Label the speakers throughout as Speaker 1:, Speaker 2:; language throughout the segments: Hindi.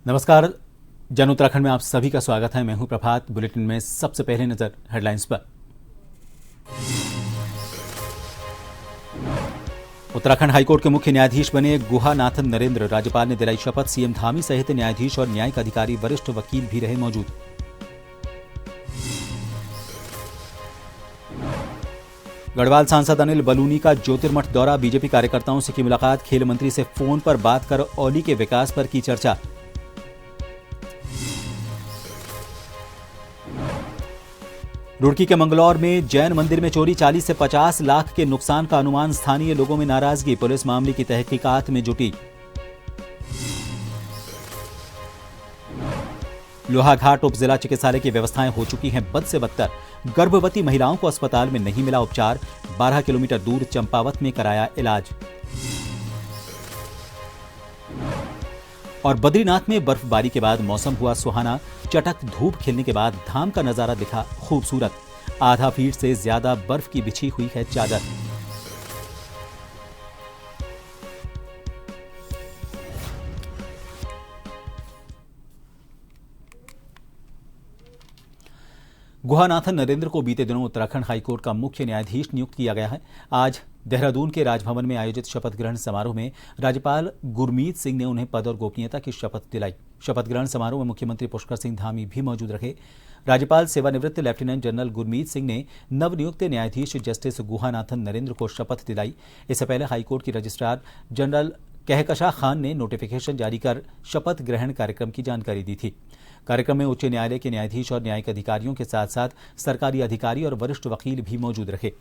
Speaker 1: नमस्कार, जन उत्तराखंड में आप सभी का स्वागत है। मैं हूं प्रभात। बुलेटिन में सबसे पहले नजर हेडलाइंस पर। उत्तराखंड हाईकोर्ट के मुख्य न्यायाधीश बने गुहानाथन नरेंद्र। राज्यपाल ने दिलाई शपथ। सीएम धामी सहित न्यायाधीश और न्यायिक अधिकारी वरिष्ठ वकील भी रहे मौजूद। गढ़वाल सांसद अनिल बलूनी का ज्योतिर्मठ दौरा। बीजेपी कार्यकर्ताओं से की मुलाकात। खेल मंत्री से फोन पर बात कर औली के विकास पर की चर्चा। रुड़की के मंगलौर में जैन मंदिर में चोरी। 40 से 50 लाख के नुकसान का अनुमान। स्थानीय लोगों में नाराजगी। पुलिस मामले की तहकीकात में जुटी। लोहाघाट उप जिला चिकित्सालय की व्यवस्थाएं हो चुकी हैं बद से बदतर। गर्भवती महिलाओं को अस्पताल में नहीं मिला उपचार। 12 किलोमीटर दूर चंपावत में कराया इलाज। और बद्रीनाथ में बर्फबारी के बाद मौसम हुआ सुहाना। चटक धूप खिलने के बाद धाम का नजारा दिखा खूबसूरत। आधा फीट से ज्यादा बर्फ की बिछी हुई है चादर। गुहानाथन नरेंद्र को बीते दिनों उत्तराखंड हाईकोर्ट का मुख्य न्यायाधीश नियुक्त किया गया है। आज देहरादून के राजभवन में आयोजित शपथ ग्रहण समारोह में राज्यपाल गुरमीत सिंह ने उन्हें पद और गोपनीयता की शपथ दिलाई। शपथ ग्रहण समारोह में मुख्यमंत्री पुष्कर सिंह धामी भी मौजूद रहे। राज्यपाल सेवानिवृत्त लेफ्टिनेंट जनरल गुरमीत सिंह ने नवनियुक्त न्यायाधीश जस्टिस गुहानाथन नरेंद्र को शपथ दिलाई। इससे पहले हाईकोर्ट की रजिस्ट्रार जनरल कहकशा खान ने नोटिफिकेशन जारी कर शपथ ग्रहण कार्यक्रम की जानकारी दी थी। कार्यक्रम में उच्च न्यायालय के न्यायाधीश और न्यायिक अधिकारियों के साथ साथ सरकारी अधिकारी और वरिष्ठ वकील भी मौजूद रहे।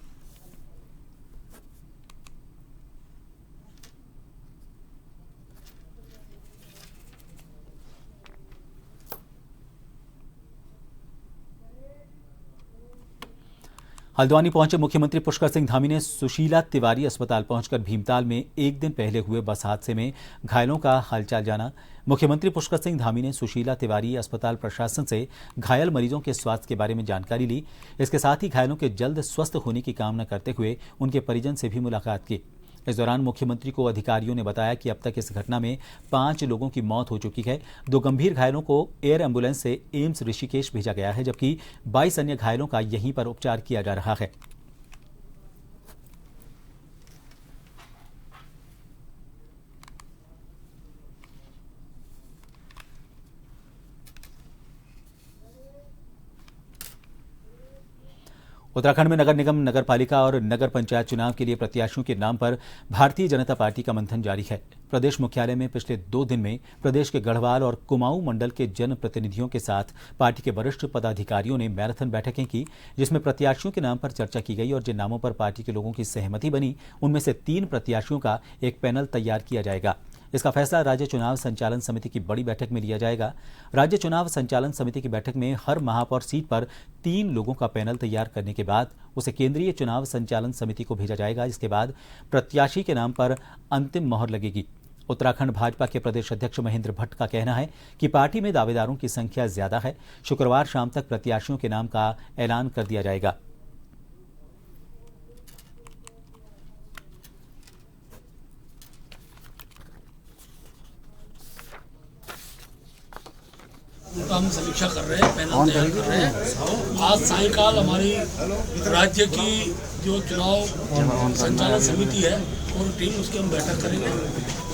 Speaker 1: हल्द्वानी पहुंचे मुख्यमंत्री पुष्कर सिंह धामी ने सुशीला तिवारी अस्पताल पहुंचकर भीमताल में एक दिन पहले हुए बस हादसे में घायलों का हालचाल जाना। मुख्यमंत्री पुष्कर सिंह धामी ने सुशीला तिवारी अस्पताल प्रशासन से घायल मरीजों के स्वास्थ्य के बारे में जानकारी ली। इसके साथ ही घायलों के जल्द स्वस्थ होने की कामना करते हुए उनके परिजन से भी मुलाकात की। इस दौरान मुख्यमंत्री को अधिकारियों ने बताया कि अब तक इस घटना में 5 लोगों की मौत हो चुकी है। 2 गंभीर घायलों को एयर एम्बुलेंस से एम्स ऋषिकेश भेजा गया है, जबकि 22 अन्य घायलों का यहीं पर उपचार किया जा रहा है। उत्तराखंड में नगर निगम, नगर पालिका और नगर पंचायत चुनाव के लिए प्रत्याशियों के नाम पर भारतीय जनता पार्टी का मंथन जारी है। प्रदेश मुख्यालय में पिछले 2 दिन में प्रदेश के गढ़वाल और कुमाऊं मंडल के जनप्रतिनिधियों के साथ पार्टी के वरिष्ठ पदाधिकारियों ने मैराथन बैठकें की, जिसमें प्रत्याशियों के नाम पर चर्चा की गई और जिन नामों पर पार्टी के लोगों की सहमति बनी उनमें से 3 प्रत्याशियों का एक पैनल तैयार किया जाएगा। इसका फैसला राज्य चुनाव संचालन समिति की बड़ी बैठक में लिया जाएगा। राज्य चुनाव संचालन समिति की बैठक में हर महापौर सीट पर 3 लोगों का पैनल तैयार करने के बाद उसे केंद्रीय चुनाव संचालन समिति को भेजा जाएगा। इसके बाद प्रत्याशी के नाम पर अंतिम मोहर लगेगी। उत्तराखंड भाजपा के प्रदेश अध्यक्ष महेंद्र भट्ट का कहना है कि पार्टी में दावेदारों की संख्या ज्यादा है। शुक्रवार शाम तक प्रत्याशियों के नाम का ऐलान कर दिया जाएगा।
Speaker 2: हम समीक्षा कर रहे हैं, पैनल तैयार कर रहे हैं। आज सायंकाल हमारी राज्य की जो चुनाव संचालन समिति है और टीम, उसकी हम बैठक करेंगे।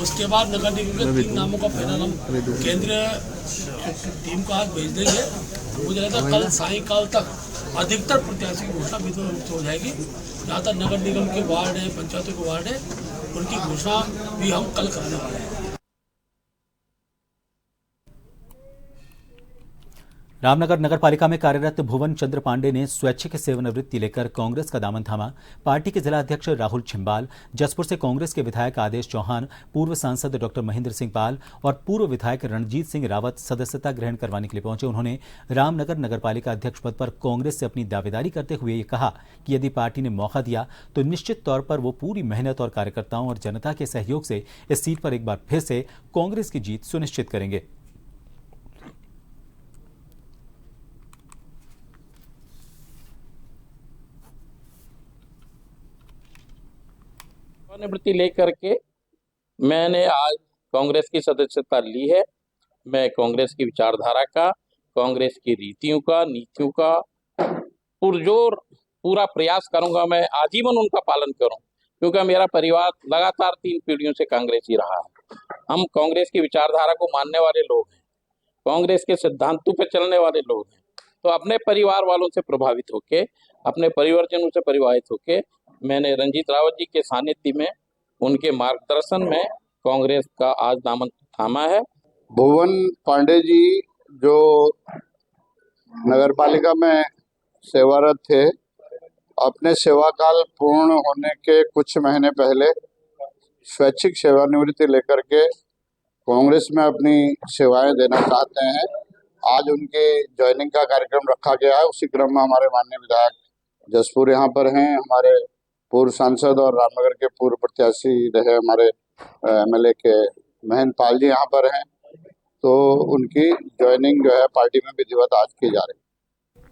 Speaker 2: उसके बाद नगर निगम के 3 नामों का पैनल हम केंद्रीय टीम को आज भेज देंगे। मुझे लगता है कल सायंकाल तक अधिकतर प्रत्याशी की घोषणा विधिवत रूप से हो जाएगी। जहाँ तक नगर निगम के वार्ड है, पंचायतों के वार्ड है, उनकी घोषणा भी हम कल करने वाले हैं।
Speaker 1: रामनगर नगरपालिका में कार्यरत भुवन चंद्र पांडे ने स्वैच्छिक सेवानिवृत्ति लेकर कांग्रेस का दामन थामा। पार्टी के जिला अध्यक्ष राहुल छिंबाल, जसपुर से कांग्रेस के विधायक आदेश चौहान, पूर्व सांसद डॉक्टर महेंद्र सिंह पाल और पूर्व विधायक रणजीत सिंह रावत सदस्यता ग्रहण करवाने के लिए पहुंचे। उन्होंने रामनगर नगरपालिका अध्यक्ष पद पर कांग्रेस से अपनी दावेदारी करते हुए ये कहा कि यदि पार्टी ने मौका दिया तो निश्चित तौर पर वो पूरी मेहनत और कार्यकर्ताओं और जनता के सहयोग से इस सीट पर एक बार फिर से कांग्रेस की जीत सुनिश्चित करेंगे।
Speaker 3: निवृत्ति लेकर के मैंने आज कांग्रेस की सदस्यता ली है। मैं कांग्रेस की विचारधारा का, कांग्रेस की रीतियों का, नीतियों का पुरजोर पूरा प्रयास करूंगा। मैं आजीवन उनका पालन करूं, क्योंकि मेरा परिवार लगातार 3 पीढ़ियों से कांग्रेस ही रहा है। हम कांग्रेस की विचारधारा को मानने वाले लोग हैं, कांग्रेस के सिद्धांतों पर चलने वाले लोग हैं। तो अपने परिवार वालों से प्रभावित होके, अपने परिवारजनों से प्रभावित होके मैंने रणजीत रावत जी के सानिध्य में, उनके मार्गदर्शन में कांग्रेस का आज दामन थामा है।
Speaker 4: भुवन पांडे जी जो नगरपालिका में सेवारत थे, अपने सेवा काल पूर्ण होने के कुछ महीने पहले स्वैच्छिक सेवानिवृत्ति लेकर के कांग्रेस में अपनी सेवाएं देना चाहते हैं। आज उनके ज्वाइनिंग का कार्यक्रम रखा गया है। उसी क्रम में हमारे माननीय विधायक जसपुर यहाँ पर हैं, हमारे पूर्व सांसद और रामनगर के पूर्व प्रत्याशी रहे हमारे एमएलए के महेंद्र पाल जी यहाँ पर हैं। तो उनकी ज्वाइनिंग जो है पार्टी में विधिवत आज की जा रही है।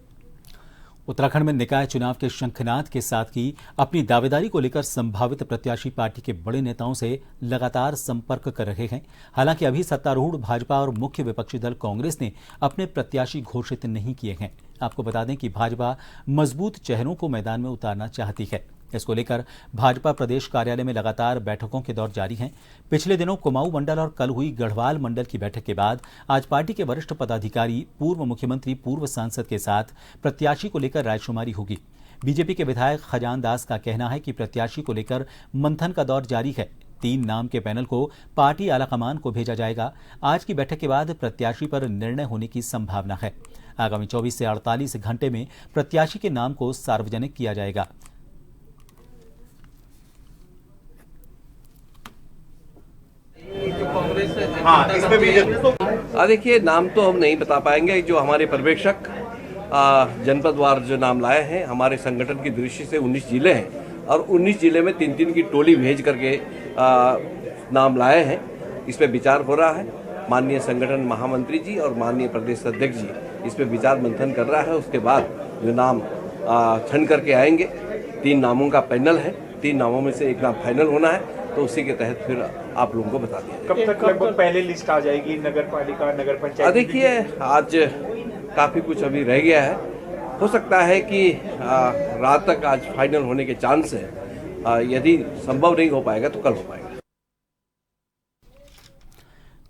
Speaker 1: उत्तराखंड में निकाय चुनाव के शंखनाद के साथ की अपनी दावेदारी को लेकर संभावित प्रत्याशी पार्टी के बड़े नेताओं से लगातार संपर्क कर रहे हैं। हालांकि अभी सत्तारूढ़ भाजपा और मुख्य विपक्षी दल कांग्रेस ने अपने प्रत्याशी घोषित नहीं किए हैं। आपको बता दें कि भाजपा मजबूत चेहरों को मैदान में उतारना चाहती है। इसको लेकर भाजपा प्रदेश कार्यालय में लगातार बैठकों के दौर जारी हैं। पिछले दिनों कुमाऊं मंडल और कल हुई गढ़वाल मंडल की बैठक के बाद आज पार्टी के वरिष्ठ पदाधिकारी, पूर्व मुख्यमंत्री, पूर्व सांसद के साथ प्रत्याशी को लेकर रायशुमारी होगी। बीजेपी के विधायक खजान दास का कहना है कि प्रत्याशी को लेकर मंथन का दौर जारी है। 3 नाम के पैनल को पार्टी आलाकमान को भेजा जाएगा। आज की बैठक के बाद प्रत्याशी पर निर्णय होने की संभावना है। आगामी 24 से 48 घंटे में प्रत्याशी के नाम को सार्वजनिक किया जाएगा।
Speaker 5: देखिए, नाम तो हम नहीं बता पाएंगे। जो हमारे पर्यवेक्षक जनपदवार जो नाम लाए हैं, हमारे संगठन की दृष्टि से 19 जिले हैं और 19 जिले में 3-3 की टोली भेज करके नाम लाए हैं। इस पे विचार हो रहा है। माननीय संगठन महामंत्री जी और माननीय प्रदेश अध्यक्ष जी इस पे विचार मंथन कर रहा है। उसके बाद जो नाम छन करके आएंगे, 3 नामों का पैनल है, 3 नामों में से एक नाम फाइनल होना है, तो उसी के तहत फिर आप लोगों को बता दिया जाएगा।
Speaker 6: कब तक लगभग पहले लिस्ट आ जाएगी नगर पालिका, नगर पंचायत?
Speaker 5: देखिए, आज काफ़ी कुछ अभी रह गया है। हो सकता है कि रात तक आज फाइनल होने के चांस है। यदि संभव नहीं हो पाएगा तो कल हो पाएगा।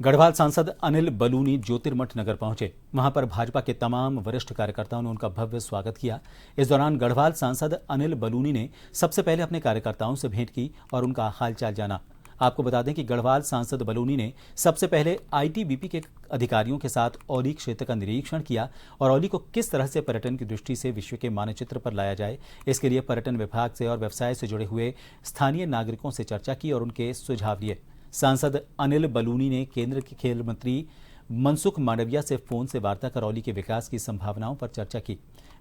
Speaker 1: गढ़वाल सांसद अनिल बलूनी ज्योतिर्मठ नगर पहुंचे। वहां पर भाजपा के तमाम वरिष्ठ कार्यकर्ताओं ने उनका भव्य स्वागत किया। इस दौरान गढ़वाल सांसद अनिल बलूनी ने सबसे पहले अपने कार्यकर्ताओं से भेंट की और उनका हालचाल जाना। आपको बता दें कि गढ़वाल सांसद बलूनी ने सबसे पहले आईटीबीपी के अधिकारियों के साथ औली क्षेत्र का निरीक्षण किया और औली को किस तरह से पर्यटन की दृष्टि से विश्व के मानचित्र पर लाया जाए, इसके लिए पर्यटन विभाग से और व्यवसाय से जुड़े हुए स्थानीय नागरिकों से चर्चा की और उनके सुझाव लिए। सांसद अनिल बलूनी ने केंद्र के खेल मंत्री मनसुख मांडविया से फोन से वार्ता कर औली के विकास की संभावनाओं पर चर्चा की।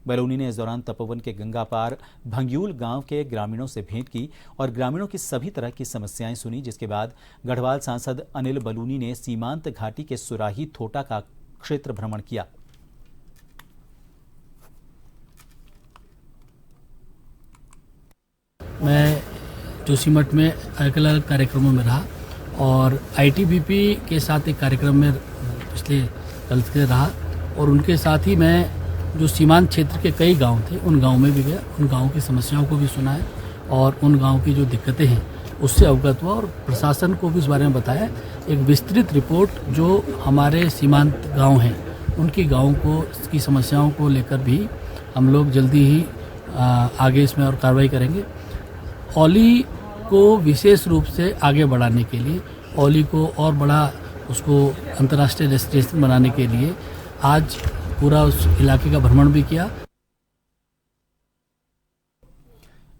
Speaker 1: बलूनी ने इस दौरान तपोवन के गंगा पार भंग्यूल गांव के ग्रामीणों से भेंट की और ग्रामीणों की सभी तरह की समस्याएं सुनी, जिसके बाद गढ़वाल सांसद अनिल बलूनी ने सीमांत घाटी के सुराही थोटा का क्षेत्र भ्रमण किया।
Speaker 7: मैं जोशीमठ में अलग अलग कार्यक्रमों में रहा और आईटीबीपी के साथ एक कार्यक्रम में पिछले कल से रहा और उनके साथ ही मैं जो सीमांत क्षेत्र के कई गांव थे उन गांव में भी गया, उन गांव की समस्याओं को भी सुना है और उन गांव की जो दिक्कतें हैं उससे अवगत हुआ और प्रशासन को भी इस बारे में बताया। एक विस्तृत रिपोर्ट जो हमारे सीमांत गांव हैं उनकी गाँव को की समस्याओं को लेकर भी हम लोग जल्दी ही आगे इसमें और कार्रवाई करेंगे। औली को विशेष रूप से आगे बढ़ाने के लिए, औली को और बड़ा उसको अंतर्राष्ट्रीय डेस्टिनेशन बनाने के लिए आज पूरा उस इलाके का भ्रमण भी किया।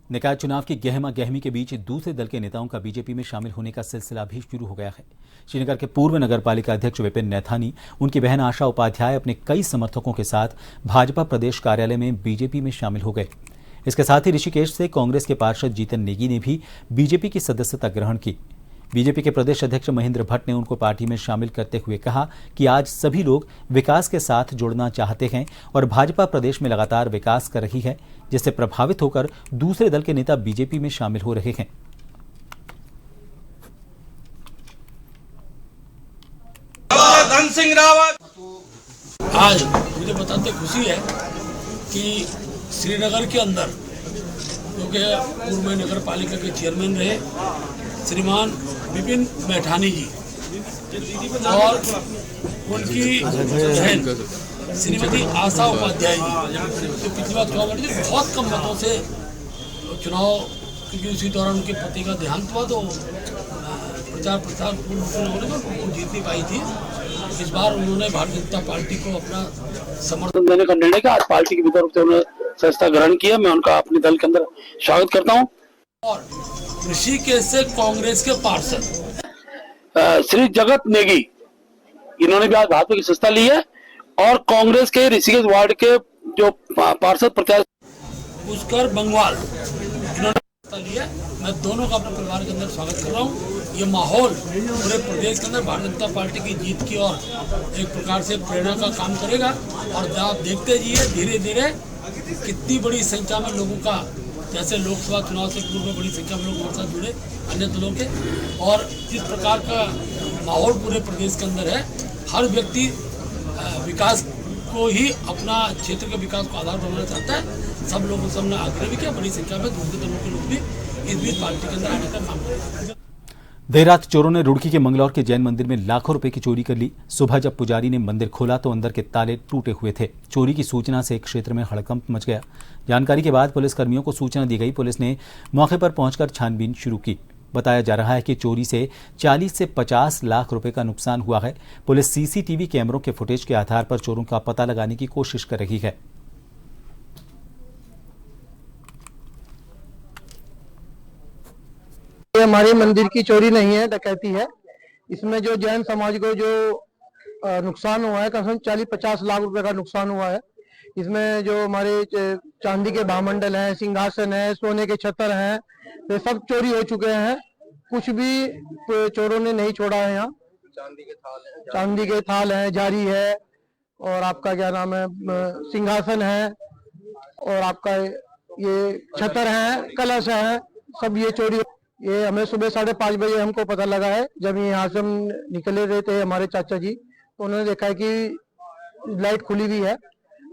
Speaker 1: निकाय चुनाव की गहमा गहमी के बीच दूसरे दल के नेताओं का बीजेपी में शामिल होने का सिलसिला भी शुरू हो गया है। श्रीनगर के पूर्व नगरपालिका अध्यक्ष विपिन नैथानी, उनकी बहन आशा उपाध्याय अपने कई समर्थकों के साथ भाजपा प्रदेश कार्यालय में बीजेपी में शामिल हो गए। इसके साथ ही ऋषिकेश से कांग्रेस के पार्षद जीतन नेगी ने भी बीजेपी की सदस्यता ग्रहण की। बीजेपी के प्रदेश अध्यक्ष महेंद्र भट्ट ने उनको पार्टी में शामिल करते हुए कहा कि आज सभी लोग विकास के साथ जुड़ना चाहते हैं और भाजपा प्रदेश में लगातार विकास कर रही है, जिससे प्रभावित होकर दूसरे दल के नेता बीजेपी में शामिल हो रहे हैं।
Speaker 2: आज मुझे बताते खुशी है कि श्रीनगर के अंदर, क्योंकि पूर्व में नगर पालिका के चेयरमैन रहे श्रीमान विपिन मैठानी जी और उनकी बहन श्रीमती आशा उपाध्याय जी, जो पिछली बार चुनाव लड़ी थी, बहुत कम मतों से चुनाव, क्योंकि उसी दौरान उनके पति का देहांत हुआ तो प्रचार पूर्ण होने पर वो जीत नहीं पाई थी। इस बार उन्होंने भारतीय जनता पार्टी को अपना समर्थन देने का निर्णय किया। आज पार्टी की तरफ से उन्होंने सदस्यता ग्रहण किया। मैं उनका अपने दल के अंदर स्वागत करता हूँ। और ऋषिकेश से कांग्रेस के पार्षद श्री जगत नेगी, इन्होंने भी आज भाजपा की सदस्यता ली है और कांग्रेस के ऋषिकेश वार्ड के जो पार्षद प्रत्याशी पुष्कर बंगवाल, इन्होंने सदस्यता ली है। मैं दोनों का अपने परिवार के अंदर स्वागत कर रहा हूँ। ये माहौल पूरे प्रदेश के अंदर भारतीय जनता पार्टी की जीत की और एक प्रकार से प्रेरणा का काम करेगा। और आप देखते जाइए धीरे धीरे कितनी बड़ी संख्या में लोगों का, जैसे लोकसभा चुनाव से पूर्व में बड़ी संख्या में लोग हमारे साथ जुड़े अन्य दलों के, और जिस प्रकार का माहौल पूरे प्रदेश के अंदर है, हर व्यक्ति विकास को ही अपना क्षेत्र के विकास को आधार बनाना चाहता है। सब लोगों से हमने आग्रह भी किया, बड़ी संख्या में दूसरे दलों के लोग भी इस बीच पार्टी के अंदर आने का काम करेंगे।
Speaker 1: देर रात चोरों ने रुड़की के मंगलौर के जैन मंदिर में लाखों रुपए की चोरी कर ली। सुबह जब पुजारी ने मंदिर खोला तो अंदर के ताले टूटे हुए थे। चोरी की सूचना से क्षेत्र में हड़कंप मच गया। जानकारी के बाद पुलिस कर्मियों को सूचना दी गई। पुलिस ने मौके पर पहुंचकर छानबीन शुरू की। बताया जा रहा है कि चोरी से 40 से 50 लाख रुपए का नुकसान हुआ है। पुलिस सीसीटीवी कैमरों के फुटेज के आधार पर चोरों का पता लगाने की कोशिश कर रही है।
Speaker 8: ये हमारे मंदिर की चोरी नहीं है, डकैती है। इसमें जो जैन समाज को जो नुकसान हुआ है, कम से कम 40-50 लाख रुपए का नुकसान हुआ है। इसमें जो हमारे चांदी के भामंडल हैं, सिंहासन है, सोने के छतर हैं, ये सब चोरी हो चुके हैं। कुछ भी चोरों ने नहीं छोड़ा है। यहाँ चांदी के थाल हैं, जारी है, और आपका क्या नाम है, सिंहासन है, और आपका ये छतर है, कलश है, सब ये चोरी। ये हमें सुबह 5:30 बजे हमको पता लगा है। जब यहाँ से हम निकले रहे थे हमारे चाचा जी, तो उन्होंने देखा है कि लाइट खुली हुई है।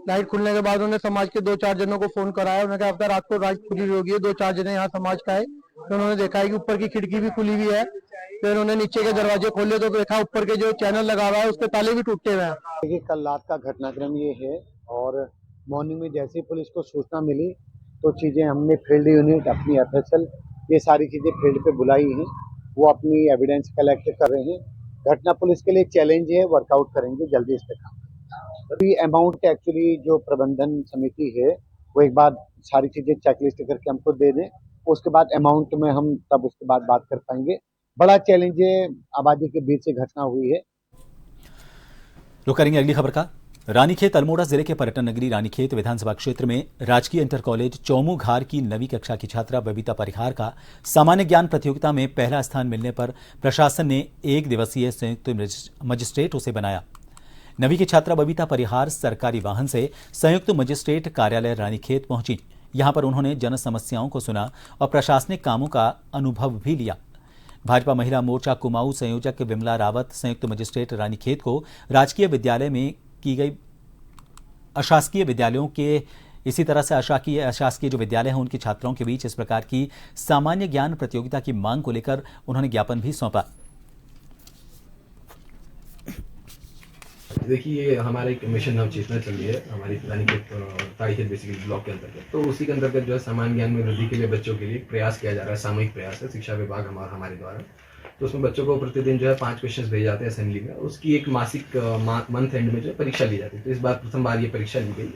Speaker 8: लाइट खुलने के बाद उन्होंने समाज के 2-4 जनों को फोन कराया। उन्होंने कहा अब तक रात को लाइट खुली होगी है। 2-4 जने यहाँ समाज का है, तो उन्होंने देखा है कि ऊपर की खिड़की भी खुली हुई है। फिर उन्होंने नीचे के दरवाजे खोले तो देखा ऊपर के जो चैनल लगा हुआ है उसके ताले भी टूटे हुए हैं।
Speaker 9: देखिए, कल रात का घटनाक्रम ये है, और मॉर्निंग में जैसे पुलिस को सूचना मिली तो चीजें हमने फील्ड यूनिट, अपनी FSL, ये सारी चीजें फील्ड पे बुलाई हैं। वो अपनी एविडेंस कलेक्ट कर रहे हैं। घटना पुलिस के लिए चैलेंज है, वर्कआउट करेंगे जल्दी इस पे काम। अभी अमाउंट एक्चुअली जो प्रबंधन समिति है वो एक बार सारी चीजें चेकलिस्ट करके हमको दे दें, उसके बाद अमाउंट में हम तब उसके बाद बात कर पाएंगे। बड़ा चैलेंज है, आबादी के बीच से घटना हुई है।
Speaker 1: रुक करेंगे अगली खबर का। रानीखेत अल्मोड़ा जिले के पर्यटन नगरी रानीखेत विधानसभा क्षेत्र में राजकीय इंटर कॉलेज चौमुघार की 9वीं कक्षा की छात्रा बबीता परिहार का सामान्य ज्ञान प्रतियोगिता में पहला स्थान मिलने पर प्रशासन ने 1 दिवसीय संयुक्त मजिस्ट्रेट उसे बनाया। 9वीं की छात्रा बबीता परिहार सरकारी वाहन से संयुक्त मजिस्ट्रेट कार्यालय रानीखेत पहुंची। यहां पर उन्होंने जन समस्याओं को सुना और प्रशासनिक कामों का अनुभव भी लिया। भाजपा महिला मोर्चा कुमाऊं संयोजक विमला रावत संयुक्त मजिस्ट्रेट रानीखेत को राजकीय विद्यालय में की गई अशासकीय विद्यालयों के इसी तरह से अशासकीय जो विद्यालय हैं उनकी छात्राओं के बीच इस प्रकार की सामान्य ज्ञान प्रतियोगिता की मांग को लेकर उन्होंने ज्ञापन भी सौंपा।
Speaker 10: देखिए, हमारा एक मिशन नाम चेतना चल रही है हमारी रानीखेत तारीखेत बेसिकली ब्लॉक के अंतर्गत। तो उसी के अंतर्गत जो है सामान्य ज्ञान में वृद्धि के लिए बच्चों के लिए प्रयास किया जा रहा है, सामूहिक प्रयास है शिक्षा विभाग हमारे द्वारा। तो उसमें बच्चों को प्रतिदिन जो है 5 क्वेश्चंस भेजे जाते हैं असेंबली में, उसकी एक मासिक मंथ एंड में जो है परीक्षा ली जाती है। तो इस बार प्रथम बार ये परीक्षा ली गई।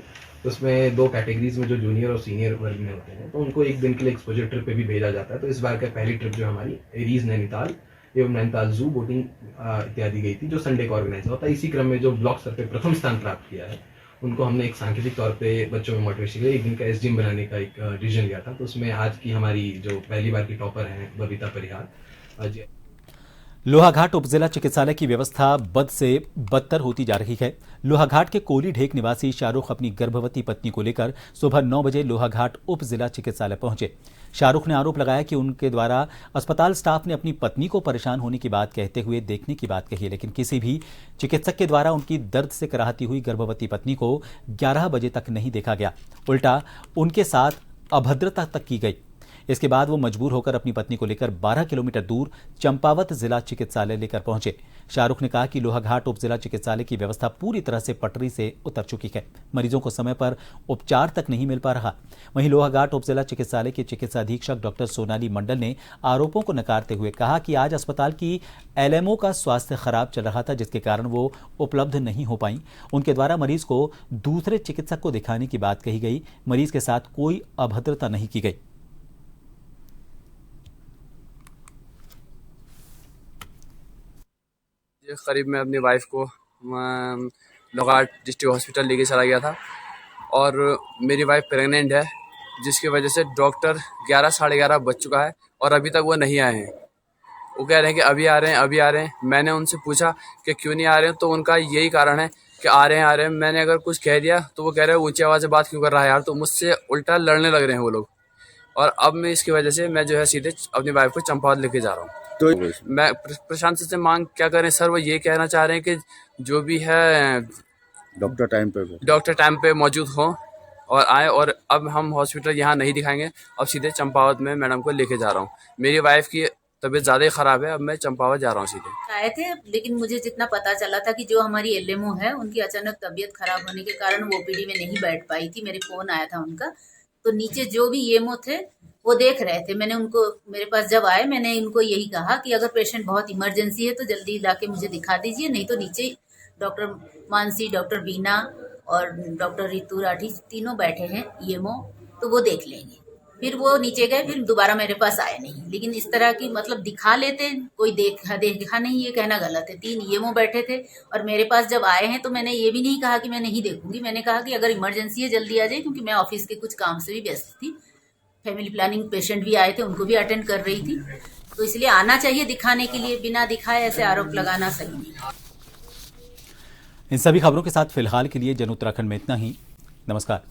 Speaker 10: तो उसमें 2 कैटेगरीज में जो जूनियर और सीनियर वर्ग में होते हैं, तो उनको एक दिन के लिए एक्सपोजर ट्रिप पे भी भेजा जाता है। तो इस बार का पहली ट्रिप जो हमारी एरीज नैनीताल एवं नैनीताल जू, बोटिंग इत्यादि गई थी, जो संडे को ऑर्गेनाइज होता है। इसी क्रम में जो ब्लॉक स्तर पे प्रथम स्थान प्राप्त किया है, उनको हमने एक सांकेतिक तौर पे बच्चों में मोटिवेशन के लिए एक दिन का एसडीएम बनाने का एक डिसीजन लिया था। तो उसमें आज की हमारी जो पहली बार की टॉपर हैं बबीता परिहार।
Speaker 1: लोहाघाट उपजिला चिकित्सालय की व्यवस्था बद से बदतर होती जा रही है। लोहाघाट के कोली ढेक निवासी शाहरुख अपनी गर्भवती पत्नी को लेकर सुबह 9 बजे लोहाघाट उपजिला चिकित्सालय पहुंचे। शाहरुख ने आरोप लगाया कि उनके द्वारा अस्पताल स्टाफ ने अपनी पत्नी को परेशान होने की बात कहते हुए देखने की बात कही, लेकिन किसी भी चिकित्सक के द्वारा उनकी दर्द से कराहती हुई गर्भवती पत्नी को 11 बजे तक नहीं देखा गया, उल्टा उनके साथ अभद्रता तक की गई। इसके बाद वो मजबूर होकर अपनी पत्नी को लेकर 12 किलोमीटर दूर चंपावत जिला चिकित्सालय लेकर पहुंचे। शाहरुख ने कहा कि लोहाघाट उपजिला चिकित्सालय की व्यवस्था पूरी तरह से पटरी से उतर चुकी है। मरीजों को समय पर उपचार तक नहीं मिल पा रहा। वहीं लोहाघाट उपजिला चिकित्सालय के चिकित्सा अधीक्षक डॉक्टर सोनाली मंडल ने आरोपों को नकारते हुए कहा कि आज अस्पताल की एलएमओ का स्वास्थ्य खराब चल रहा था, जिसके कारण वो उपलब्ध नहीं हो पाई। उनके द्वारा मरीज को दूसरे चिकित्सक को दिखाने की बात कही गई। मरीज के साथ कोई अभद्रता नहीं की गई।
Speaker 11: करीब मैं अपनी वाइफ को लोहाघाट डिस्ट्रिक्ट हॉस्पिटल लेके चला गया था और मेरी वाइफ प्रेग्नेंट है, जिसकी वजह से डॉक्टर 11 साढ़े 11 बज चुका है और अभी तक वो नहीं आए हैं। वो कह रहे हैं कि अभी आ रहे हैं, अभी आ रहे हैं। मैंने उनसे पूछा कि क्यों नहीं आ रहे हैं, तो उनका यही कारण है कि आ रहे हैं। मैंने अगर कुछ कह दिया तो वो कह रहे हैं ऊंची आवाज़ से बात क्यों कर रहा है यार, तो मुझसे उल्टा लड़ने लग रहे हैं वो लोग। और अब मैं इसकी वजह से मैं जो है सीधे अपनी वाइफ को चंपावत लेके जा रहा हूँ। तो मैं प्रशासन से मांग क्या करें सर, वो ये कहना चाह रहे हैं कि जो भी है डॉक्टर टाइम पे मौजूद हो और आए। और अब हम हॉस्पिटल यहाँ नहीं दिखाएंगे, अब सीधे चंपावत में मैडम को लेके जा रहा हूँ। मेरी वाइफ की तबीयत ज़्यादा ही ख़राब है, अब मैं चंपावत जा रहा हूँ सीधे।
Speaker 12: आए थे, लेकिन मुझे जितना पता चला था कि जो हमारी एलएमओ है उनकी अचानक तबीयत खराब होने के कारण वो ओपीडी में नहीं बैठ पाई थी। मेरे फ़ोन आया था उनका, तो नीचे जो भी ईएमओ थे वो देख रहे थे। मैंने उनको, मेरे पास जब आए मैंने इनको यही कहा कि अगर पेशेंट बहुत इमरजेंसी है तो जल्दी लाके मुझे दिखा दीजिए, नहीं तो नीचे डॉक्टर मानसी, डॉक्टर बीना और डॉक्टर रितु राठी तीनों बैठे हैं ईएमओ, तो वो देख लेंगे। फिर वो नीचे गए, फिर दोबारा मेरे पास आए नहीं। लेकिन इस तरह की मतलब दिखा लेते, कोई देखा नहीं, ये कहना गलत है। 3 ईएमओ बैठे थे और मेरे पास जब आए हैं तो मैंने ये भी नहीं कहा कि मैं नहीं देखूंगी। मैंने कहा कि अगर इमरजेंसी है जल्दी आ जाए, क्योंकि मैं ऑफिस के कुछ काम से भी व्यस्त थी। फैमिली प्लानिंग पेशेंट भी आए थे, उनको भी अटेंड कर रही थी, तो इसलिए आना चाहिए दिखाने के लिए। बिना दिखाए ऐसे आरोप लगाना सही नहीं।
Speaker 1: इन सभी खबरों के साथ फिलहाल के लिए जन उत्तराखंड में इतना ही। नमस्कार।